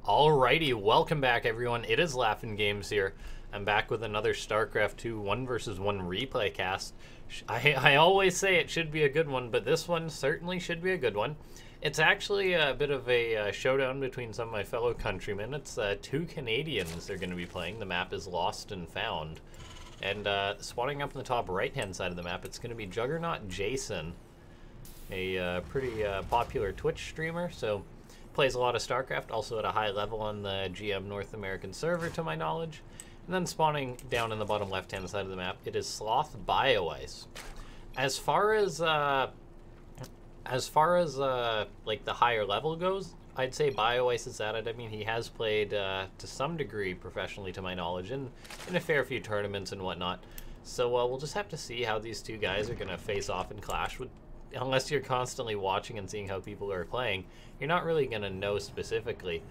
Alrighty, welcome back everyone. It is LaughNgamez here. I'm back with another Starcraft 2 1 vs 1 replay cast. I always say it should be a good one, but this one certainly should be a good one. It's actually a bit of a showdown between some of my fellow countrymen. It's two Canadians they're going to be playing. The map is Lost and Found. And spawning up in the top right-hand side of the map, it's going to be Juggernaut Jason, a pretty popular Twitch streamer. So plays a lot of Starcraft, also at a high level on the GM North American server, to my knowledge. And then spawning down in the bottom left-hand side of the map, it is Sloth Bioice. As far as like the higher level goes, I'd say Bioice is at it. I mean, he has played to some degree professionally, to my knowledge, in a fair few tournaments and whatnot. So we'll just have to see how these two guys are going to face off and clash. Unless you're constantly watching and seeing how people are playing, you're not really going to know specifically.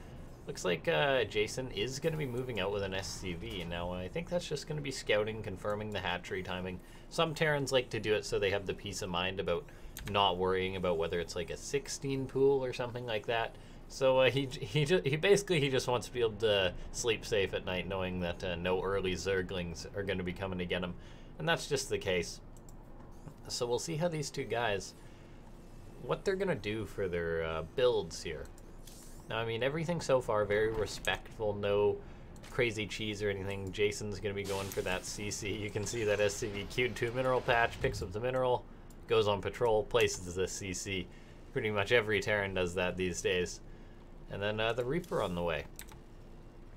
Looks like Jason is going to be moving out with an SCV. Now, I think that's just going to be scouting, confirming the hatchery timing. Some Terrans like to do it so they have the peace of mind about not worrying about whether it's like a 16 pool or something like that. So he basically just wants to be able to sleep safe at night, knowing that no early Zerglings are going to be coming to get him. And that's just the case. So we'll see how these two guys, what they're going to do for their builds here. Now, I mean, everything so far, very respectful, no crazy cheese or anything. Jason's going to be going for that CC. You can see that SCV queued to a mineral patch, picks up the mineral, goes on patrol, places the CC. Pretty much every Terran does that these days. And then the Reaper on the way.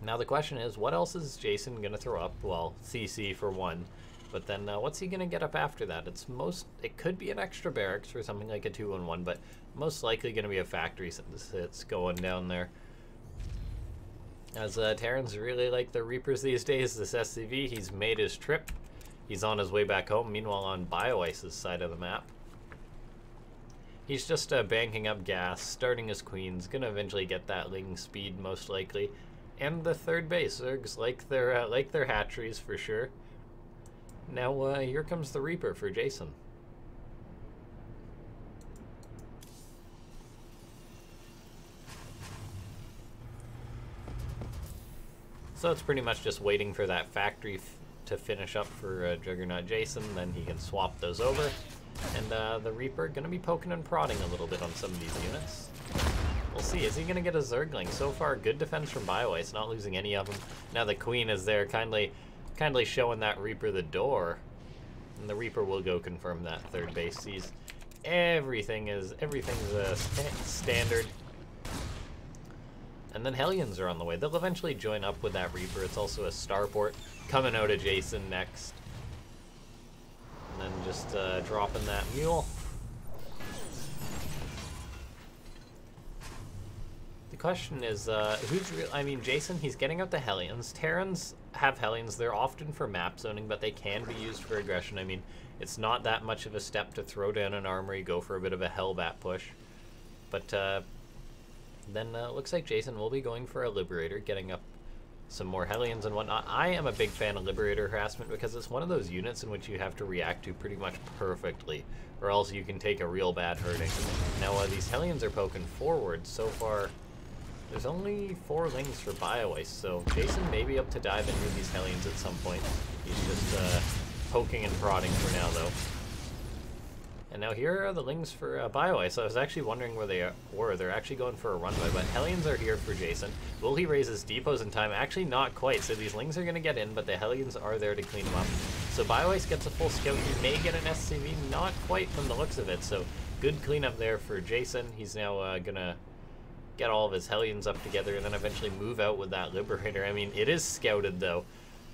Now the question is, what else is Jason going to throw up? Well, CC for one. But then what's he going to get up after that? It could be an extra barracks for something like a 2-on-1, but most likely going to be a factory since it's going down there. As Terrans really like the Reapers these days, this SCV, he's made his trip. He's on his way back home. Meanwhile, on Bioice's side of the map, he's just banking up gas, starting his queens, going to eventually get that ling speed most likely. And the third base, Zergs like their hatcheries for sure. Now, here comes the Reaper for Jason. So it's pretty much just waiting for that factory to finish up for Juggernaut Jason, then he can swap those over. And the Reaper going to be poking and prodding a little bit on some of these units. We'll see, is he going to get a Zergling? So far, good defense from Bioice, not losing any of them. Now the Queen is there, kindly showing that Reaper the door, and the Reaper will go confirm that third base. Sees everything's standard. And then Hellions are on the way. They'll eventually join up with that Reaper. It's also a starport coming out of Jason next, and then just dropping that mule. The question is, I mean, Jason, he's getting out the Hellions. Terrans have Hellions. They're often for map zoning, but they can be used for aggression. I mean, it's not that much of a step to throw down an armory, go for a bit of a Hellbat push. But then it looks like Jason will be going for a Liberator, getting up some more Hellions and whatnot. I am a big fan of Liberator harassment because it's one of those units in which you have to react to pretty much perfectly, or else you can take a real bad hurting. Now, these Hellions are poking forward. So far, there's only 4 lings for Bioice, so Jason may be up to dive into these Hellions at some point. He's just poking and prodding for now, though. And now here are the lings for Bioice. I was actually wondering where they were. They're actually going for a runway, but Hellions are here for Jason. Will he raise his depots in time? Actually, not quite. So these lings are going to get in, but the Hellions are there to clean them up. So Bioice gets a full scout. He may get an SCV, not quite from the looks of it. So good cleanup there for Jason. He's now going to get all of his Hellions up together and then eventually move out with that Liberator. I mean, it is scouted though.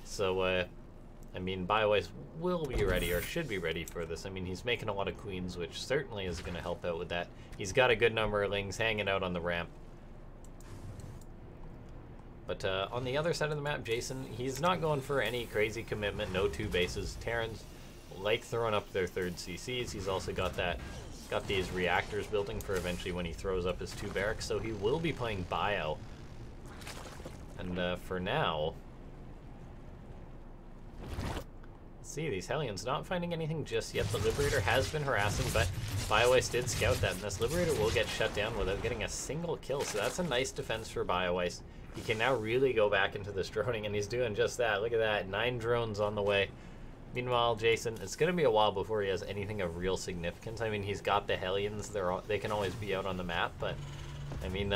So, I mean, Bioice will be ready, or should be ready for this. I mean, he's making a lot of queens, which certainly is going to help out with that. He's got a good number of lings hanging out on the ramp. But on the other side of the map, Jason, he's not going for any crazy commitment, no 2 bases. Terrans like throwing up their third CCs. He's also got these reactors building for eventually when he throws up his 2 barracks, so he will be playing Bio. And for now, see, these Hellions not finding anything just yet. The Liberator has been harassing, but Bioice did scout that, and this Liberator will get shut down without getting a single kill, so that's a nice defense for Bioice. He can now really go back into this droning, and he's doing just that. Look at that, 9 drones on the way. Meanwhile, Jason, it's going to be a while before he has anything of real significance. I mean, he's got the Hellions. They can always be out on the map, but, I mean,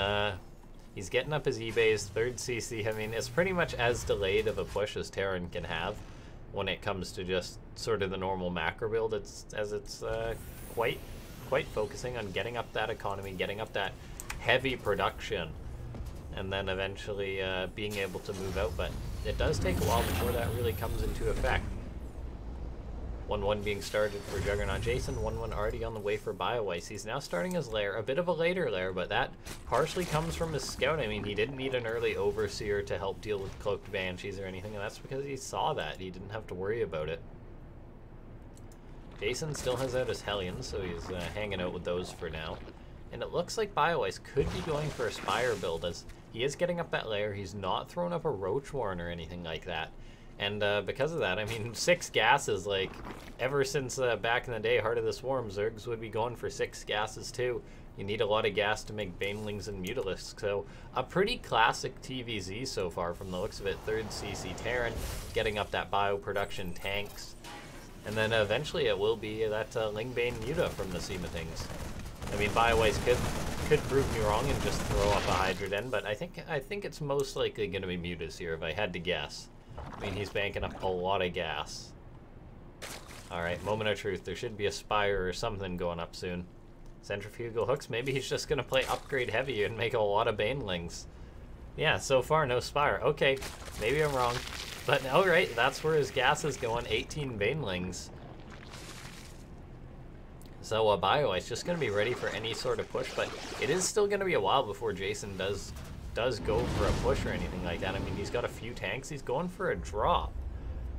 he's getting up his E-base, 3rd CC. I mean, it's pretty much as delayed of a push as Terran can have when it comes to just sort of the normal macro build. It's quite focusing on getting up that economy, getting up that heavy production, and then eventually being able to move out. But it does take a while before that really comes into effect. 1-1 being started for Juggernaut Jason, 1-1 already on the way for Bioice. He's now starting his lair, a bit of a later lair, but that partially comes from his scout. I mean, he didn't need an early Overseer to help deal with Cloaked Banshees or anything, and that's because he saw that. He didn't have to worry about it. Jason still has out his Hellions, so he's hanging out with those for now. And it looks like Bioice could be going for a Spire build, as he is getting up that lair. He's not throwing up a Roach Warren or anything like that. And because of that, I mean, 6 gases, like, ever since back in the day, Heart of the Swarm, Zergs would be going for 6 gases too. You need a lot of gas to make Banelings and Mutalisks, so a pretty classic TvZ so far from the looks of it. 3rd CC Terran, getting up that bio production tanks. And then eventually it will be that Lingbane Muta from the Seam of Things. I mean, Bioice could prove me wrong and just throw up a Hydra Den, but I think it's most likely going to be Mutas here if I had to guess. I mean, he's banking up a lot of gas. Alright, moment of truth. There should be a Spire or something going up soon. Centrifugal Hooks. Maybe he's just going to play Upgrade Heavy and make a lot of Banelings. Yeah, so far, no Spire. Okay, maybe I'm wrong. But alright, that's where his gas is going. 18 Banelings. So Bioice just going to be ready for any sort of push, but it is still going to be a while before Jason does go for a push or anything like that. I mean, he's got a few tanks. He's going for a drop.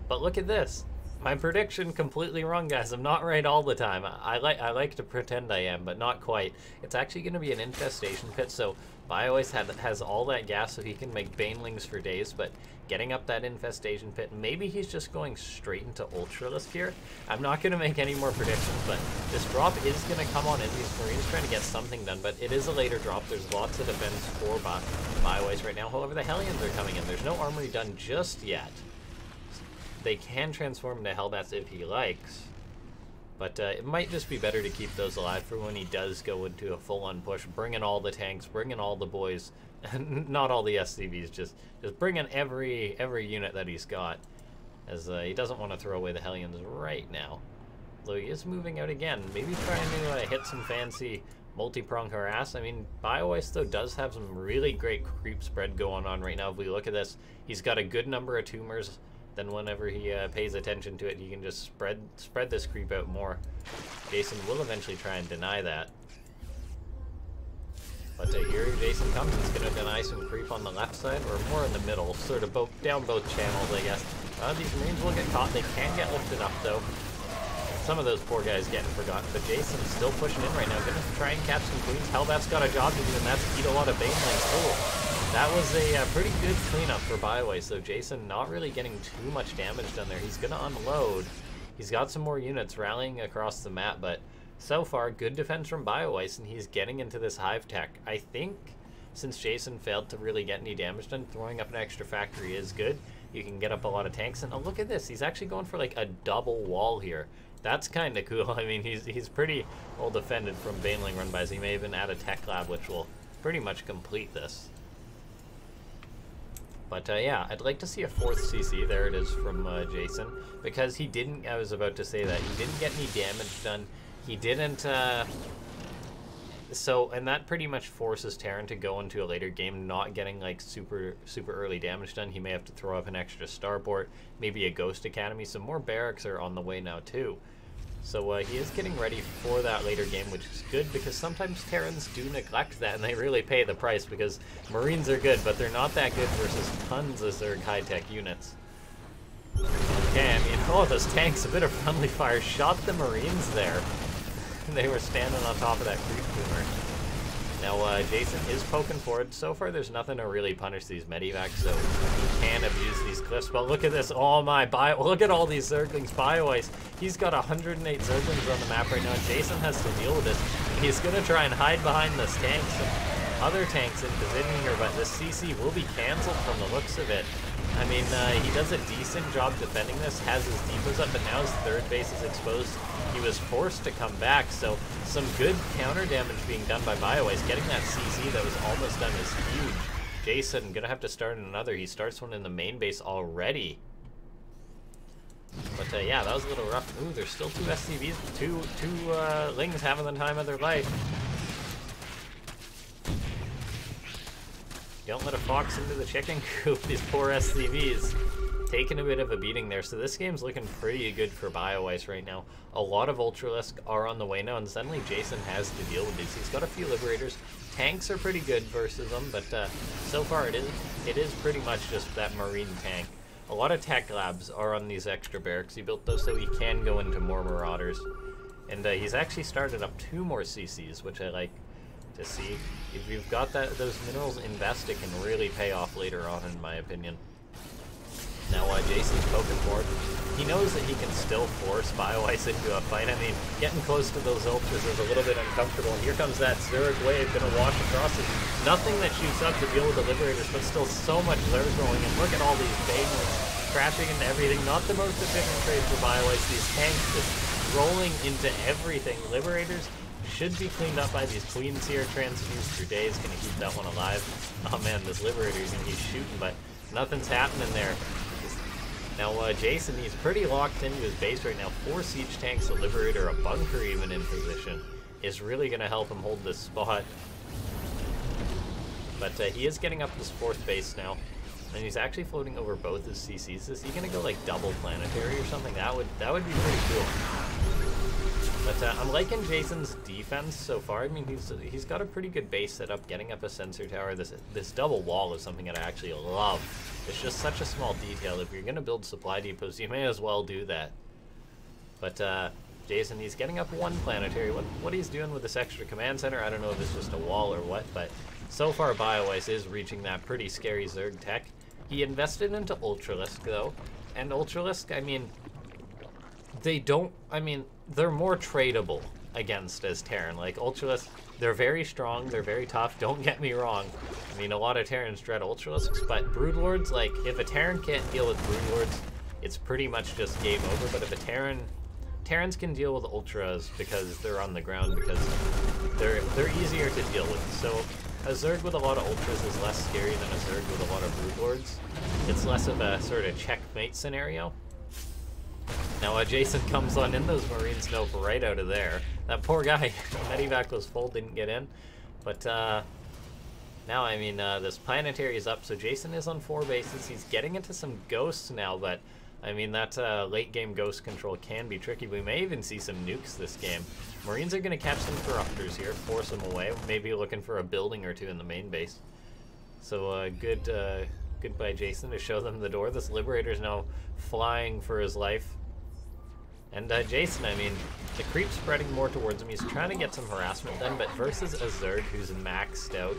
But look at this. My prediction completely wrong, guys. I'm not right all the time. I like to pretend I am, but not quite. It's actually going to be an infestation pit, so Bioice has all that gas so he can make Banelings for days, but getting up that infestation pit, maybe he's just going straight into Ultralisk here. I'm not going to make any more predictions, but this drop is going to come on in. These Marines trying to get something done, but it is a later drop. There's lots of defense for Bioice right now. However, the Hellions are coming in. There's no armory done just yet. They can transform into Hellbats if he likes, but it might just be better to keep those alive for when he does go into a full-on push. Bring in all the tanks, bring in all the boys, not all the SCVs, just bring in every unit that he's got, as he doesn't want to throw away the Hellions right now. Though he is moving out again, maybe trying to hit some fancy multi-prong harass. I mean, Bioice, though, does have some really great creep spread going on right now. If we look at this, he's got a good number of tumors. Then whenever he pays attention to it, he can just spread this creep out more. Jason will eventually try and deny that. But here Jason comes. He's going to deny some creep on the left side, or more in the middle, sort of down both channels, I guess. These Marines will get caught. They can get lifted up, though. Some of those poor guys getting forgotten, but Jason's still pushing in right now. Going to try and catch some queens. Hellbat's got a job to do, and that's eat a lot of Banelings. Oh. That was a pretty good cleanup for Bioice, so Jason not really getting too much damage done there. He's going to unload. He's got some more units rallying across the map, but so far, good defense from Bioice, and he's getting into this hive tech. I think since Jason failed to really get any damage done, throwing up an extra factory is good. You can get up a lot of tanks, and oh, look at this. He's actually going for like a double wall here. That's kind of cool. I mean, he's pretty well defended from Baneling run-bys. He may even add a tech lab, which will pretty much complete this. But yeah, I'd like to see a 4th CC. There it is from Jason. Because he didn't, I was about to say that, he didn't get any damage done. He didn't, and that pretty much forces Terran to go into a later game not getting like super early damage done. He may have to throw up an extra starport, maybe a Ghost Academy. Some more barracks are on the way now too. So he is getting ready for that later game, which is good because sometimes Terrans do neglect that and they really pay the price because Marines are good, but they're not that good versus tons of Zerg high-tech units. Okay, I mean, oh, those tanks, a bit of friendly fire, shot the Marines there. They were standing on top of that creep tumor. Now, Jason is poking forward. So far, there's nothing to really punish these medivacs, so he can abuse these cliffs. But look at this. Oh my, look at all these Zerglings. Bioice, he's got 108 Zerglings on the map right now. Jason has to deal with this. He's going to try and hide behind this tanks and other tanks in position here, but this CC will be cancelled from the looks of it. I mean, he does a decent job defending this, has his depots up, but now his third base is exposed. He was forced to come back, so some good counter damage being done by Bioice. Getting that CC that was almost done is huge. Jason gonna have to start another. He starts one in the main base already. But yeah, that was a little rough. Ooh, there's still two SCVs, two Lings having the time of their life. Don't let a fox into the chicken coop. These poor SCVs taking a bit of a beating there. So this game's looking pretty good for Bioice right now. A lot of Ultralisk are on the way now, and suddenly Jason has to deal with these. He's got a few Liberators. Tanks are pretty good versus them, but so far it is pretty much just that Marine tank. A lot of tech labs are on these extra barracks. He built those so he can go into more Marauders. And he's actually started up 2 more CCs, which I like to see. If you've got those minerals, invest, it can really pay off later on, in my opinion. Now Jason's poking forward. He knows that he can still force Bioice into a fight. I mean, getting close to those Ultras is a little bit uncomfortable. And here comes that Zerg wave, gonna wash across it. Nothing that shoots up to deal with the Liberators, but still so much Zerg rolling. And look at all these banglings crashing into everything. Not the most efficient trade for Bioice. These tanks just rolling into everything. Liberators should be cleaned up by these queens here. Transfused for days, gonna keep that one alive. Oh man, this Liberator's gonna keep shooting, but nothing's happening there. Now Jason, he's pretty locked into his base right now. 4 siege tanks, a Liberator, a bunker even in position is really gonna help him hold this spot. But he is getting up this 4th base now, and he's actually floating over both his CCs. Is he gonna go like double planetary or something? That would be pretty cool. But I'm liking Jason's defense so far. I mean, he's got a pretty good base set up, getting up a sensor tower. This double wall is something that I actually love. It's just such a small detail. If you're going to build supply depots, you may as well do that. But Jason, he's getting up 1 planetary. What he's doing with this extra command center, I don't know if it's just a wall or what, but so far Bioice is reaching that pretty scary Zerg tech. He invested into Ultralisk though, and Ultralisk, I mean, they're more tradable against as Terran. Like Ultralisk, they're very strong, they're very tough, don't get me wrong. I mean, a lot of Terrans dread Ultralisks, but Broodlords, like, if a Terran can't deal with Broodlords, it's pretty much just game over. But if a Terrans can deal with Ultras because they're on the ground, because they're easier to deal with. So a Zerg with a lot of Ultras is less scary than a Zerg with a lot of Broodlords. It's less of a sort of checkmate scenario. Now Jason comes on in those Marines, nope, right out of there. That poor guy, Medivac was full, didn't get in. But now, I mean, this planetary is up, so Jason is on 4 bases. He's getting into some ghosts now, but I mean, that late game ghost control can be tricky. We may even see some nukes this game. Marines are going to catch some corruptors here, force them away, maybe looking for a building or 2 in the main base. So good by Jason to show them the door. This Liberator's now flying for his life. And Jason, I mean, the creep's spreading more towards him. He's trying to get some harassment done, but versus a Zerg who's maxed out,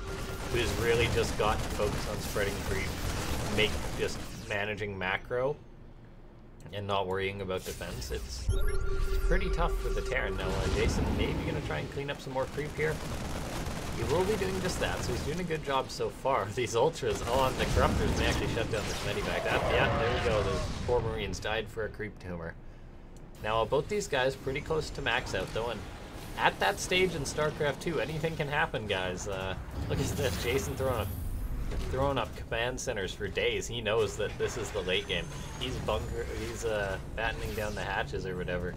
who's really just got to focus on spreading creep, just managing macro, and not worrying about defense, it's pretty tough for the Terran. Now, Jason maybe going to try and clean up some more creep here. He will be doing just that, so he's doing a good job so far. These Ultras, and the Corruptors may actually shut down this Medivac. Yeah, there we go. Those poor Marines died for a creep tumor. Now, both these guys pretty close to max out, though, and at that stage in Starcraft 2, anything can happen, guys. Look at this, Jason throwing up command centers for days. He knows that this is the late game. He's battening down the hatches or whatever.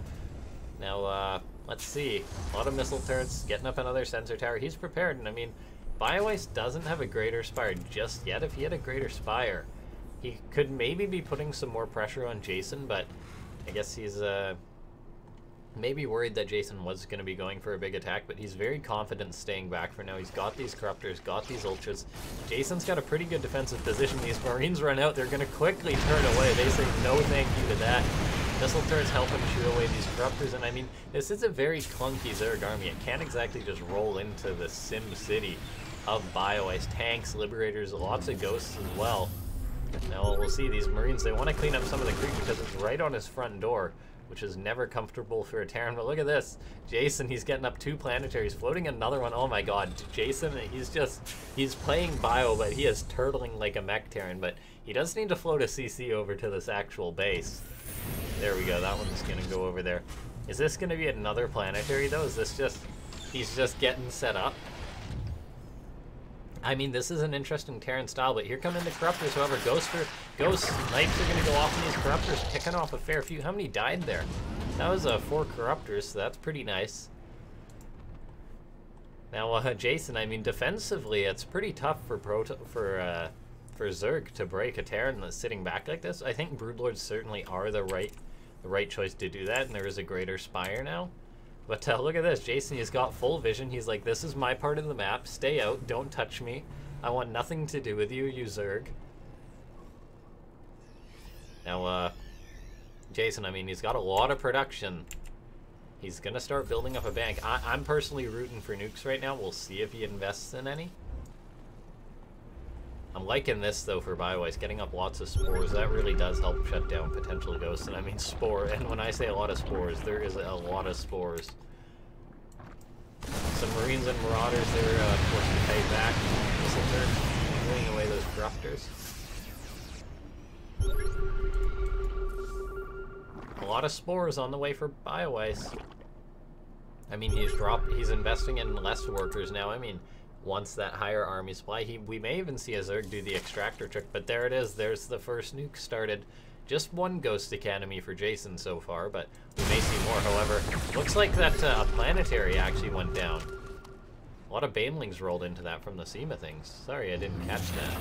Now, let's see. A lot of missile turrets, getting up another sensor tower. He's prepared, and I mean, Bioice doesn't have a Greater Spire just yet. If he had a Greater Spire, he could maybe be putting some more pressure on Jason, but I guess he's maybe worried that Jason was going to be going for a big attack, but he's very confident staying back for now. He's got these Corruptors, got these Ultras. Jason's got a pretty good defensive position. These Marines run out. They're going to quickly turn away. They say no thank you to that. Missile turrets helping shoo away these corruptors, and I mean, this is a very clunky Zerg army. It can't exactly just roll into the Sim City of Bioice. Tanks, Liberators, lots of ghosts as well. Now we'll see, these Marines, they want to clean up some of the creep because it's right on his front door, which is never comfortable for a Terran. But look at this, Jason, he's getting up 2 planetaries, floating another one. Oh my god, Jason, he's playing Bio, but he is turtling like a mech Terran, but he does need to float a CC over to this actual base. There we go, that one's gonna go over there. Is this gonna be another planetary though? Is this just, he's just getting set up? I mean, this is an interesting Terran style, but here come in the Corruptors. However, Ghost Snipes are gonna go off on these Corruptors, picking off a fair few. How many died there? That was 4 Corruptors, so that's pretty nice. Now, Jason, I mean, defensively, it's pretty tough for Zerg to break a Terran that's sitting back like this. I think Broodlords certainly are the right choice to do that, and there is a greater Spire now. But look at this, Jason, he's got full vision. He's like, this is my part of the map. Stay out, don't touch me. I want nothing to do with you, you Zerg. Now, Jason, I mean, he's got a lot of production. He's gonna start building up a bank. I'm personally rooting for nukes right now. We'll see if he invests in any. I'm liking this, though, for Bioice, getting up lots of spores. That really does help shut down potential ghosts, and I mean spore. And when I say a lot of spores, there is a lot of spores. Some Marines and Marauders, they're forced to pay back. Missile turret, clearing away those Corruptors. A lot of spores on the way for Bioice. I mean, he's investing in less workers now. I mean, once that higher army supply, we may even see a Zerg do the extractor trick, but there it is. There's the first nuke started. Just 1 Ghost Academy for Jason so far, but we may see more. However, looks like that planetary actually went down. A lot of Banelings rolled into that from the SEMA things. Sorry, I didn't catch that.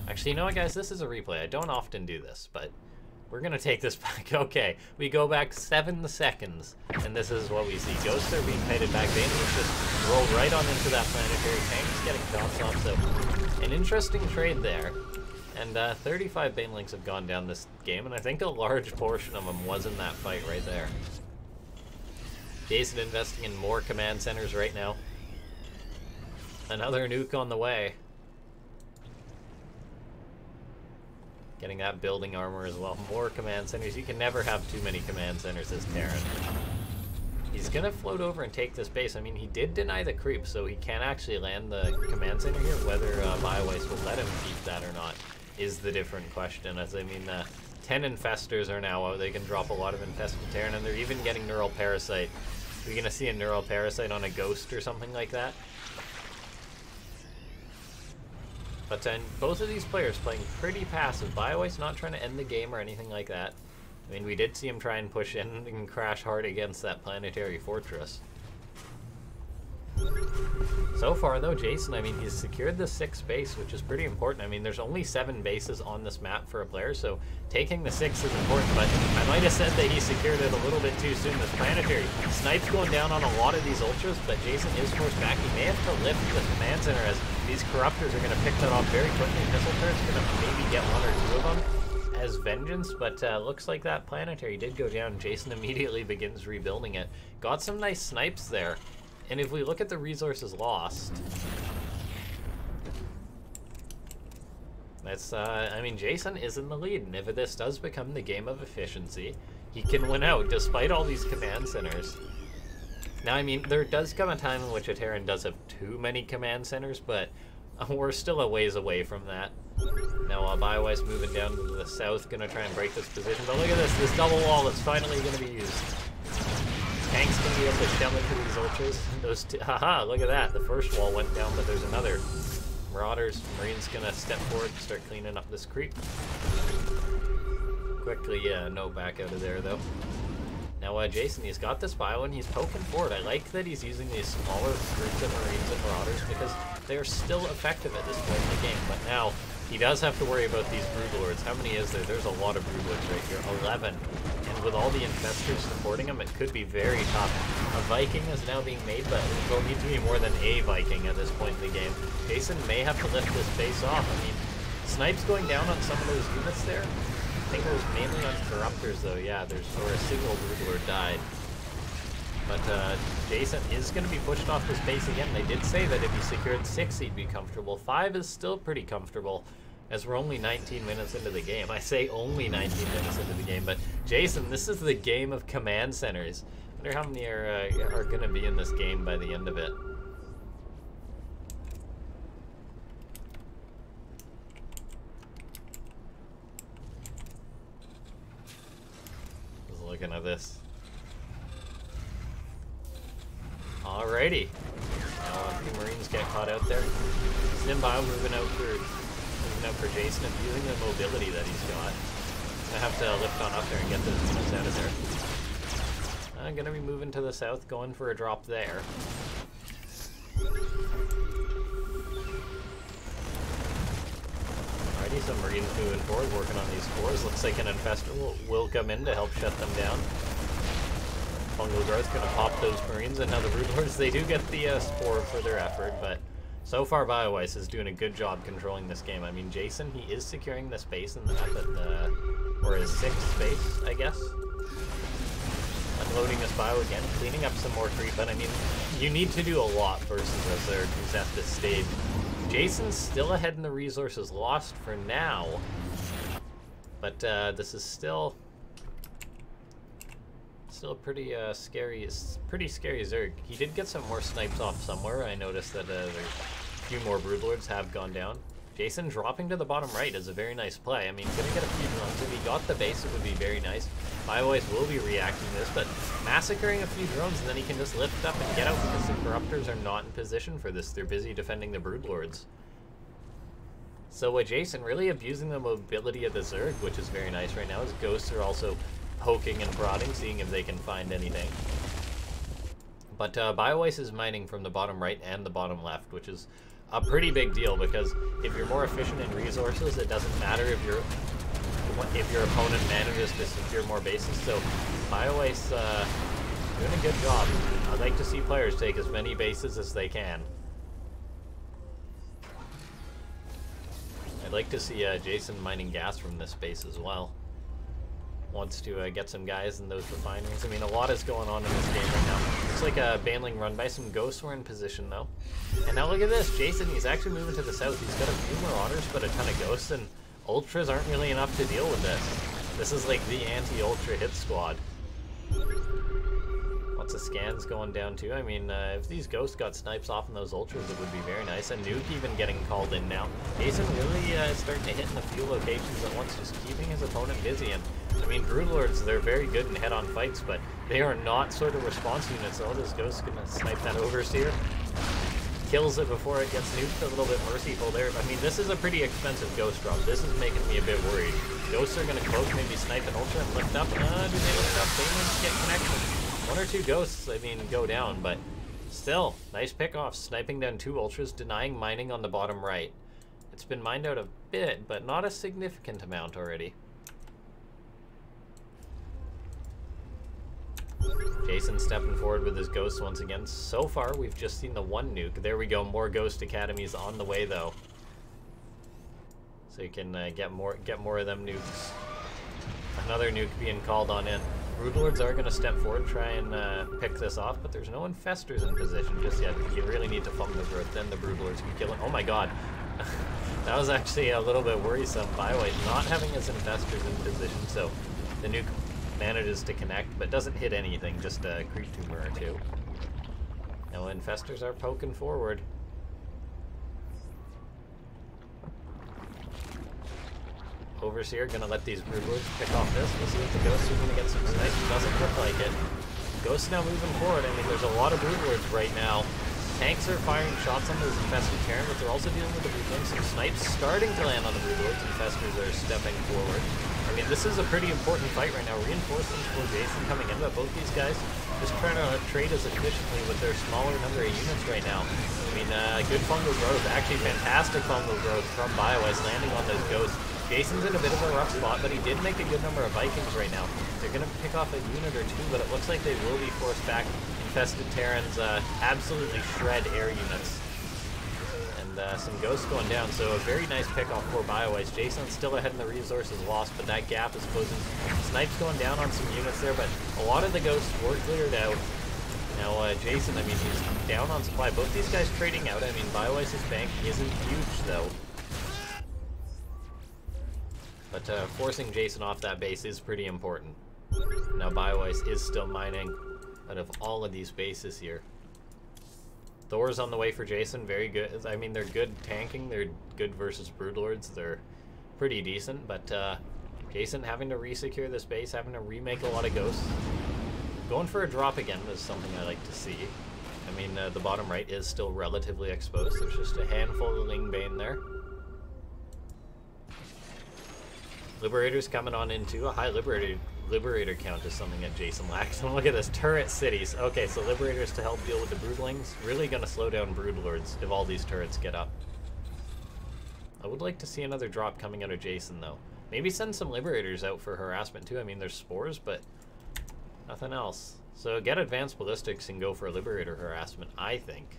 Actually, you know what, guys? This is a replay. I don't often do this, but we're gonna take this back. Okay, we go back 7 seconds, and this is what we see. Ghosts are being painted back. Banelings just rolled right on into that planetary. Tanks getting shots off, so an interesting trade there. And 35 Banelings have gone down this game, and I think a large portion of them was in that fight right there. Jason investing in more command centers right now. Another nuke on the way. Getting that building armor as well. More command centers. You can never have too many command centers as Terran. He's gonna float over and take this base. I mean, he did deny the creep, so he can actually land the command center here. Whether Bioice will let him keep that or not is the different question. As I mean, 10 Infestors are now out. They can drop a lot of infested Terran, and they're even getting Neural Parasite. We're gonna see a Neural Parasite on a Ghost or something like that. But both of these players playing pretty passive. Bioice not trying to end the game or anything like that. I mean, we did see him try and push in and crash hard against that planetary fortress. So far, though, Jason, I mean, he's secured the 6th base, which is pretty important. I mean, there's only 7 bases on this map for a player, so taking the 6 is important, but I might have said that he secured it a little bit too soon. This planetary Snipes going down on a lot of these ultras, but Jason is forced back. He may have to lift the command center as these Corruptors are going to pick that off very quickly. Missile turret's going to maybe get 1 or 2 of them as vengeance, but looks like that planetary did go down. Jason immediately begins rebuilding it. Got some nice snipes there. And if we look at the resources lost, that's, I mean, Jason is in the lead, and if this does become the game of efficiency, he can win out despite all these command centers. Now, I mean, there does come a time in which a Terran does have too many command centers, but we're still a ways away from that. Now, Bioice moving down to the south, gonna try and break this position, but look at this double wall that's finally gonna be used. Tank's gonna be able to shell into these ultras. Those two, haha, look at that. The first wall went down, but there's another. Marauders, Marines gonna step forward and start cleaning up this creep. Quickly, no back out of there, though. Now, Jason, he's got this bio and he's poking forward. I like that he's using these smaller groups of Marines and Marauders because they're still effective at this point in the game. But now, he does have to worry about these Broodlords. How many is there? There's a lot of Broodlords right here. 11. And with all the Infestors supporting him, it could be very tough. A Viking is now being made, but it will need to be more than a Viking at this point in the game. Jason may have to lift this base off. I mean, Snipes going down on some of those units there. think it was mainly on Corruptors, though. Yeah, or a single Broodlord died. But Jason is going to be pushed off this base again. They did say that if he secured 6, he'd be comfortable. 5 is still pretty comfortable, as we're only 19 minutes into the game. I say only 19 minutes into the game, but Jason, this is the game of command centers. I wonder how many are going to be in this game by the end of it. Just looking at this. Alrighty. Now a few Marines get caught out there. Zimbio moving out for Jason and using the mobility that he's got. Gonna have to lift on up there and get the units out of there. I'm gonna be moving to the south, going for a drop there. Alrighty, some Marines moving forward, working on these cores. Looks like an Infestor will come in to help shut them down. Fungal Growth gonna pop those Marines, and now the Broodlords, they do get the Spore for their effort, but so far Bioice is doing a good job controlling this game. I mean, Jason, he is securing this base in or his 6th base, I guess. Unloading his bio again, cleaning up some more creep, but I mean, you need to do a lot versus a Zerg who's at this stage. Jason's still ahead in the resources lost for now, but this is still pretty scary. It's pretty scary Zerg. He did get some more snipes off somewhere. I noticed that there's a few more Broodlords have gone down. Jason dropping to the bottom right is a very nice play. I mean, gonna get a few drones. If he got the base, it would be very nice. Bioice will be reacting to this, but massacring a few drones, and then he can just lift up and get out because the Corruptors are not in position for this. They're busy defending the Broodlords. So Jason really abusing the mobility of the Zerg, which is very nice right now. His Ghosts are also poking and prodding, seeing if they can find anything. But Bioice is mining from the bottom right and the bottom left, which is a pretty big deal, because if you're more efficient in resources, it doesn't matter if your opponent manages to secure more bases. So Bioice doing a good job. I'd like to see players take as many bases as they can. I'd like to see Jason mining gas from this base as well. Wants to get some guys in those refineries. I mean, a lot is going on in this game right now. Looks like a Banling run by some Ghosts were in position, though. And now look at this. Jason, he's actually moving to the south. He's got a few Marauders, but a ton of Ghosts, and Ultras aren't really enough to deal with this. This is like the anti-Ultra hit squad. Lots of scans going down, too. I mean, if these Ghosts got snipes off in those Ultras, it would be very nice. A nuke even getting called in now. Jason really starting to hit in a few locations at once, just keeping his opponent busy. And I mean, Broodlords, they're very good in head-on fights, but they are not sort of response units. Oh, this Ghost's gonna snipe that Overseer. Kills it before it gets nuked. A little bit merciful there. I mean, this is a pretty expensive Ghost drop. This is making me a bit worried. Ghosts are gonna cloak, maybe snipe an Ultra and lift up. Do they lift up? They need to get connection. 1 or 2 Ghosts, I mean, go down, but still, nice pick-offs. Sniping down 2 Ultras, denying mining on the bottom right. It's been mined out a bit, but not a significant amount already. Jason stepping forward with his Ghosts once again. So far, we've just seen the 1 nuke. There we go, more Ghost Academies on the way, though. So you can get more of them nukes. Another nuke being called on in. Broodlords are going to step forward, try and pick this off, but there's no Infestors in position just yet. You really need to Fungal Growth, then the Broodlords can kill it. Oh my god. That was actually a little bit worrisome. Bioice not having his Infestors in position, so the nuke manages to connect, but doesn't hit anything, just a creep tumor or 2. Now Infestors are poking forward. Overseer gonna let these Broodlords pick off this. We'll see if the Ghosts are gonna get some snipes. Doesn't look like it. Ghosts now moving forward. I mean, there's a lot of Broodlords right now. Tanks are firing shots on those infested Terran, but they're also dealing with the Broodlords. Some snipes starting to land on the Broodlords. Infestors are stepping forward. I mean, this is a pretty important fight right now. Reinforcements for Jason coming in, but both these guys just trying to trade as efficiently with their smaller number of units right now. I mean, good Fungal Growth. Actually, fantastic Fungal Growth from Bioice landing on those Ghosts. Jason's in a bit of a rough spot, but he did make a good number of Vikings right now. They're going to pick off a unit or 2, but it looks like they will be forced back. Infested Terrans absolutely shred air units. And some ghosts going down. So a very nice pickoff for Bioice. Jason's still ahead in the resources lost, but that gap is closing. Snipes going down on some units there, but a lot of the ghosts were cleared out. Now, Jason, I mean, he's down on supply. Both these guys trading out. I mean, Bioice's bank isn't huge, though. But forcing Jason off that base is pretty important. Now, Bioice is still mining out of all of these bases here. Thor's on the way for Jason. Very good. I mean, they're good tanking. They're good versus Broodlords. They're pretty decent, but Jason having to resecure this base, having to remake a lot of ghosts. Going for a drop again is something I like to see. I mean, the bottom right is still relatively exposed. There's just a handful of Lingbane there. Liberators coming on into a high Liberator count is something that Jason lacks. And look at this, turret cities. Okay, so Liberators to help deal with the Broodlings. Really gonna slow down Broodlords if all these turrets get up. I would like to see another drop coming out of Jason, though. Maybe send some Liberators out for harassment, too. I mean, there's spores, but nothing else. So get advanced ballistics and go for a Liberator harassment, I think.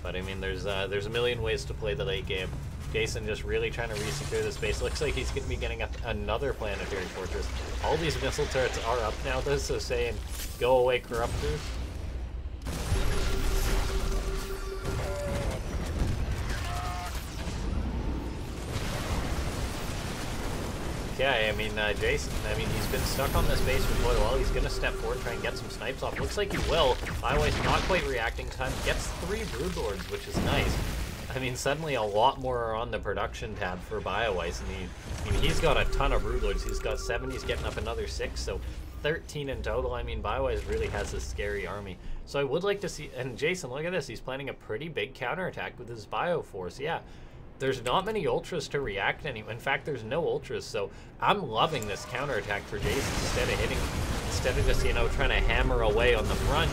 But I mean, there's a million ways to play the late game. Jason just really trying to resecure this base. Looks like he's going to be getting up another planetary fortress. All these missile turrets are up now, though, so saying, go away, Corruptors. Okay, I mean, Jason, I mean, he's been stuck on this base for quite a while. He's going to step forward, try and get some snipes off. Looks like he will. Bioice not quite reacting time. Gets 3 Broodlords, which is nice. I mean, suddenly a lot more are on the production tab for Bioice, and I mean, he's got a ton of Broodlords. He's got 7, he's getting up another 6, so 13 in total. I mean, Bioice really has a scary army. So I would like to see, and Jason, look at this. He's planning a pretty big counterattack with his Bioforce. Yeah. There's not many ultras to react anyway. In fact, there's no ultras, so I'm loving this counterattack for Jason instead of just, you know, trying to hammer away on the front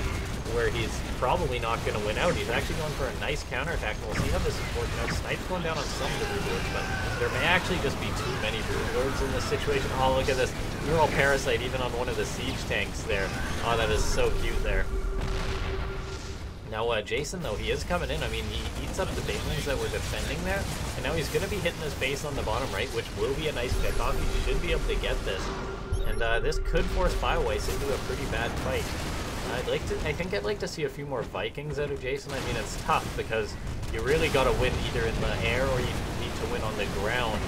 where he's probably not going to win out. He's actually going for a nice counterattack, and we'll see how this is working out. Snipes going down on some of the Broodlords, but there may actually just be too many Broodlords in this situation. Oh, look at this. Neural Parasite even on one of the siege tanks there. Oh, that is so cute there. Now, Jason, though, he is coming in. I mean, he eats up the banelings that were defending there, and now he's going to be hitting this base on the bottom right, which will be a nice pickoff. He should be able to get this, and this could force Bioice into a pretty bad fight. I think I'd like to see a few more Vikings out of Jason. I mean, it's tough because you really got to win either in the air or you need to win on the ground.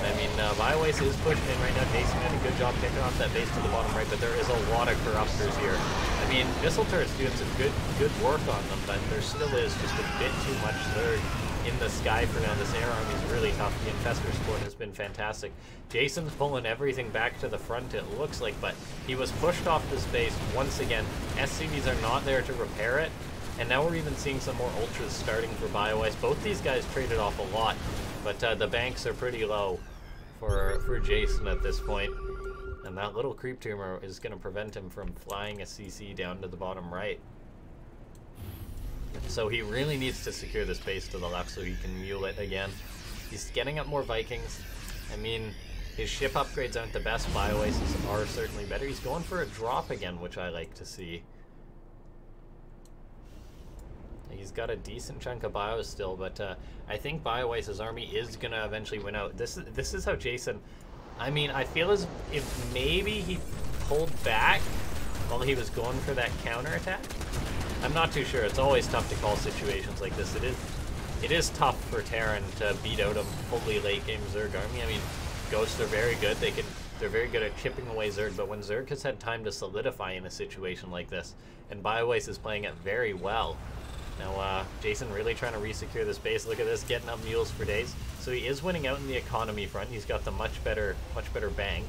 I mean, Bioice is pushing in right now. Jason did a good job picking off that base to the bottom right, but there is a lot of Corruptors here. I mean, missile turrets doing some good work on them, but there still is just a bit too much Zerg in the sky for now. This air army is really tough. The Infestor support has been fantastic. Jason's pulling everything back to the front, it looks like, but he was pushed off this base once again. SCVs are not there to repair it, and now we're even seeing some more Ultras starting for Bioice. Both these guys traded off a lot, but the banks are pretty low for Jason at this point. And that little creep tumor is going to prevent him from flying a CC down to the bottom right. So he really needs to secure this base to the left so he can mule it again. He's getting up more Vikings. I mean, his ship upgrades aren't the best. Bioice's are certainly better. He's going for a drop again, which I like to see. He's got a decent chunk of bios still, but I think Bioice's army is going to eventually win out. This is how Jason... I mean, I feel as if maybe he pulled back while he was going for that counterattack. I'm not too sure. It's always tough to call situations like this. It is tough for Terran to beat out a fully late game Zerg army. I mean, Ghosts are very good. They're very good at chipping away Zerg, but when Zerg has had time to solidify in a situation like this, and Bioice is playing it very well. Now, Jason really trying to resecure this base. Look at this, getting up mules for days. So he is winning out in the economy front. He's got the much better bank.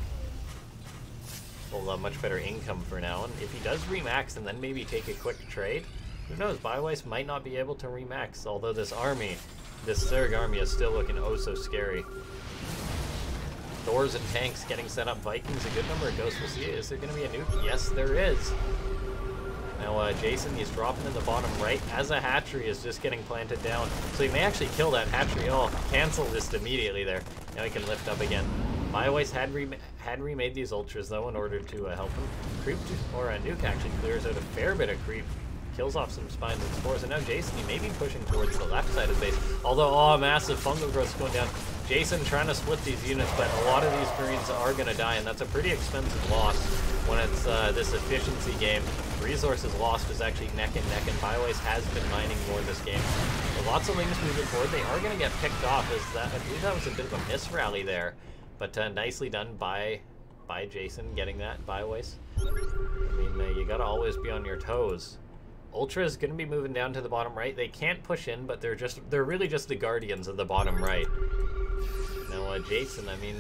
Well, much better income for now. And if he does remax and then maybe take a quick trade, who knows? Bioice might not be able to remax. Although this Zerg army is still looking oh so scary. Thors and tanks getting set up. Vikings, a good number of ghosts. We'll see. Is there going to be a nuke? Yes, there is. Now, Jason, he's dropping in the bottom right as a hatchery is just getting planted down. So he may actually kill that hatchery. Oh, cancel this immediately there. Now he can lift up again. Bioice had remade these ultras, though, in order to help him. Creep, or a nuke actually clears out a fair bit of creep kills off some spines and spores, and now Jason, he may be pushing towards the left side of the base. Although, oh, massive fungal growth's going down. Jason trying to split these units, but a lot of these Marines are going to die, and that's a pretty expensive loss when it's this efficiency game. Resources lost is actually neck and neck, and Bioice has been mining more this game. But lots of lings moving forward. They are going to get picked off. I believe that was a bit of a miss rally there, but nicely done by Jason getting that, Bioice. I mean, you got to always be on your toes. Ultra is going to be moving down to the bottom right. They can't push in, but they're really just the guardians of the bottom right. Now, Jason, I mean,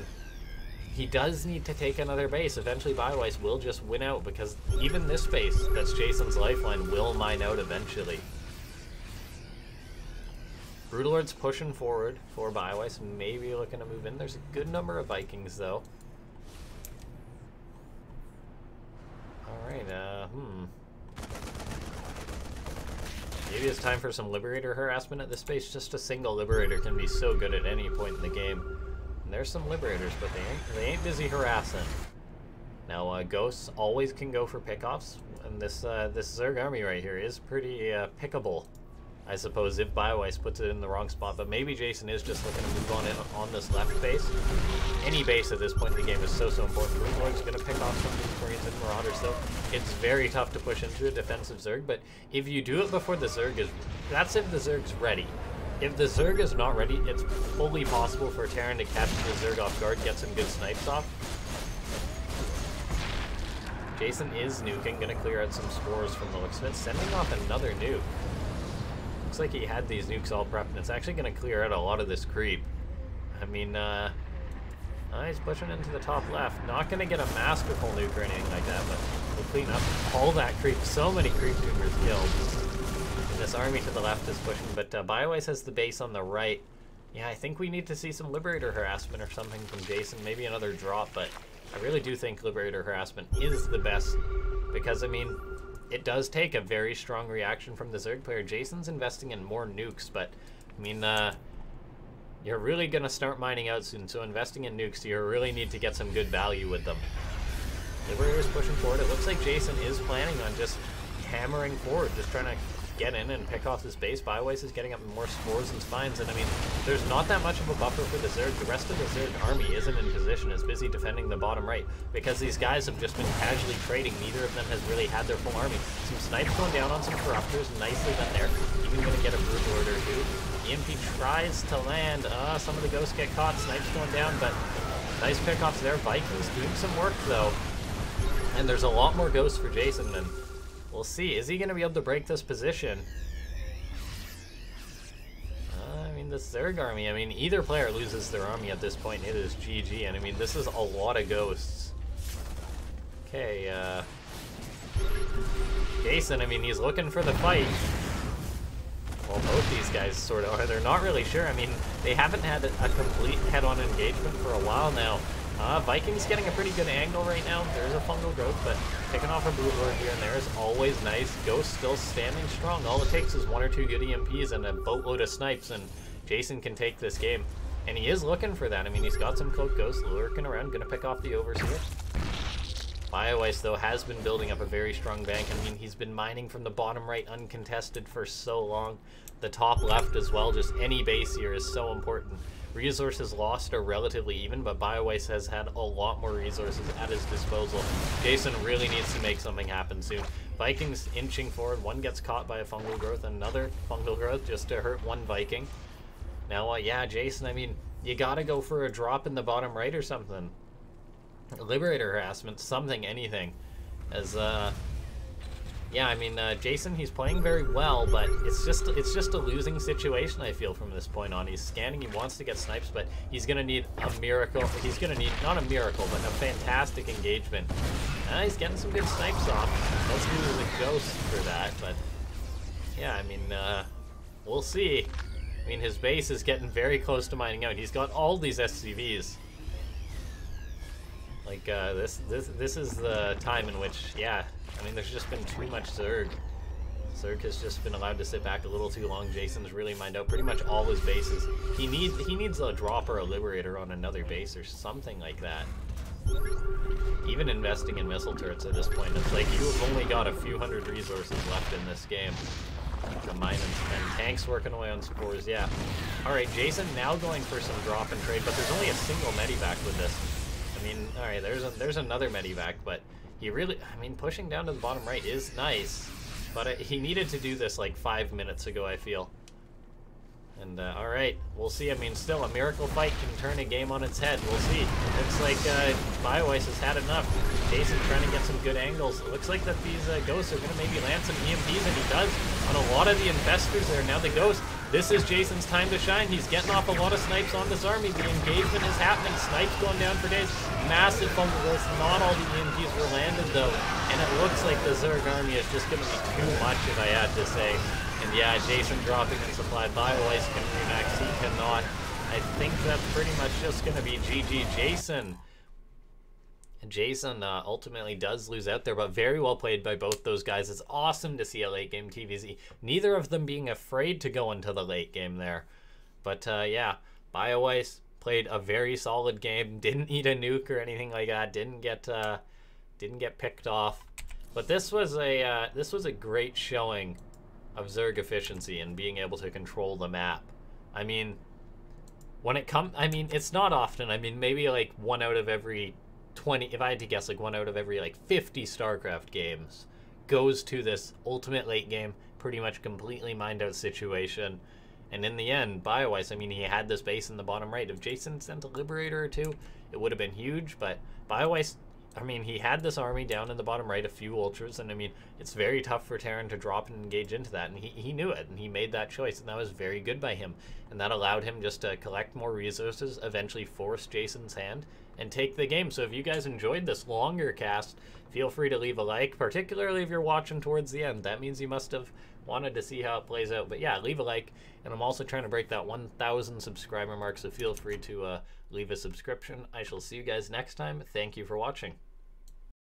he does need to take another base. Eventually, Bioice will just win out, because even this base, that's Jason's lifeline, will mine out eventually. Broodlord's pushing forward for Bioice, maybe looking to move in. There's a good number of Vikings, though. Alright, maybe it's time for some Liberator harassment at this base. Just a single Liberator can be so good at any point in the game. And there's some Liberators, but they ain't busy harassing. Now, Ghosts always can go for pickoffs, and this Zerg army right here is pretty pickable, I suppose, if Bioice puts it in the wrong spot. But maybe Jason is just looking to move on in on this left base. Any base at this point in the game is so important. Broodlord's going to pick off some of these Marines and Marauders, though. It's very tough to push into a defensive Zerg, but if you do it before the Zerg is... That's if the Zerg's ready. If the Zerg is not ready, it's fully possible for Terran to catch the Zerg off guard, get some good snipes off. Jason is nuking, going to clear out some spores from the looks of it, sending off another nuke. Looks like he had these nukes all prepped, and it's actually going to clear out a lot of this creep. I mean, he's pushing into the top left. Not going to get a masterful nuke or anything like that, but we'll clean up all that creep. So many creep tumors killed. And this army to the left is pushing, but Bioice has the base on the right. Yeah, I think we need to see some Liberator harassment or something from Jason. Maybe another drop, but I really do think Liberator harassment is the best. Because, I mean... It does take a very strong reaction from the Zerg player. Jason's investing in more nukes, but, I mean, you're really going to start mining out soon, so investing in nukes, you really need to get some good value with them. Liberator's pushing forward. It looks like Jason is planning on just hammering forward, just trying to get in and pick off this base. Bioice is getting up more spores and spines, and I mean, there's not that much of a buffer for the Zerg. The rest of the Zerg army isn't in position, is busy defending the bottom right, because these guys have just been casually trading. Neither of them has really had their full army. Some snipes going down on some corruptors, nicely done there. Even gonna get a Broodlord or two. EMP tries to land. Some of the ghosts get caught. Snipes going down, but nice pickoffs there. Vikings doing some work, though. And there's a lot more ghosts for Jason, and we'll see. Is he going to be able to break this position? I mean, this Zerg army, I mean, either player loses their army at this point, it is GG. And I mean, this is a lot of ghosts. Okay, Jason, I mean, he's looking for the fight. Well, both these guys sort of are. They're not really sure. I mean, they haven't had a complete head-on engagement for a while now. Vikings getting a pretty good angle right now. There's a fungal growth, but picking off a Broodlord here and there is always nice. Ghost still standing strong. All it takes is one or two good EMPs and a boatload of snipes, and Jason can take this game. And he is looking for that. I mean, he's got some cloaked ghosts lurking around, gonna pick off the Overseer. Bioice, though, has been building up a very strong bank. I mean, he's been mining from the bottom right uncontested for so long. The top left as well, just any base here is so important. Resources lost are relatively even, but Bioice has had a lot more resources at his disposal. Jason really needs to make something happen soon. Vikings inching forward. One gets caught by a fungal growth, another fungal growth just to hurt one Viking. Now, yeah, Jason, I mean, you gotta go for a drop in the bottom right or something. Liberator harassment, something, anything. As, yeah, I mean, Jason, he's playing very well, but it's just a losing situation, I feel, from this point on. He's scanning, he wants to get snipes, but he's going to need a miracle. He's going to need, not a miracle, but a fantastic engagement. He's getting some good snipes off. Let's do the ghost for that, but yeah, I mean, we'll see. I mean, his base is getting very close to mining out. He's got all these SCVs. Like, this is the time in which, yeah, I mean, there's just been too much Zerg. Zerg has just been allowed to sit back a little too long. Jason's really mined out pretty much all his bases. He needs a drop or a Liberator on another base or something like that. Even investing in missile turrets at this point, it's like you've only got a few hundred resources left in this game. The mine and tanks working away on spores, yeah. Alright, Jason now going for some drop and trade, but there's only a single medivac with this. I mean, alright, there's another medivac, but he really, I mean, pushing down to the bottom right is nice, but he needed to do this like 5 minutes ago, I feel. And, alright, we'll see. I mean, still, a miracle fight can turn a game on its head. We'll see. Looks like Bioice has had enough. Jason trying to get some good angles. It looks like that these ghosts are going to maybe land some EMPs, and he does on a lot of the infestors there. Now the ghost, this is Jason's time to shine. He's getting off a lot of snipes on this army. The engagement is happening. Snipes going down for days. Massive fumble growth. Not all the EMPs were landed, though. And it looks like the Zerg army is just going to be too much, if I had to say. And yeah, Jason dropping in supply. Bioice can remax, he cannot. I think that's pretty much just going to be GG Jason. And Jason ultimately does lose out there, but very well played by both those guys. It's awesome to see a late game TvZ. Neither of them being afraid to go into the late game there. But yeah, Bioice played a very solid game. Didn't eat a nuke or anything like that. Didn't get picked off. But this was a great showing of Zerg efficiency and being able to control the map. I mean, it's not often. I mean, maybe like 1 out of every 20, if I had to guess, like 1 out of every like 50 Starcraft games goes to this ultimate late game, pretty much completely mined out situation. And in the end, Bioice, I mean, he had this base in the bottom right. If Jason sent a Liberator or two, it would have been huge, but Bioice, I mean, he had this army down in the bottom right, a few ultras, and I mean, it's very tough for Terran to drop and engage into that, and he knew it, and he made that choice, and that was very good by him. And that allowed him just to collect more resources, eventually force Jason's hand, and take the game. So if you guys enjoyed this longer cast, feel free to leave a like, particularly if you're watching towards the end. That means you must have wanted to see how it plays out. But yeah, leave a like, and I'm also trying to break that 1,000 subscriber mark, so feel free to leave a subscription. I shall see you guys next time. Thank you for watching.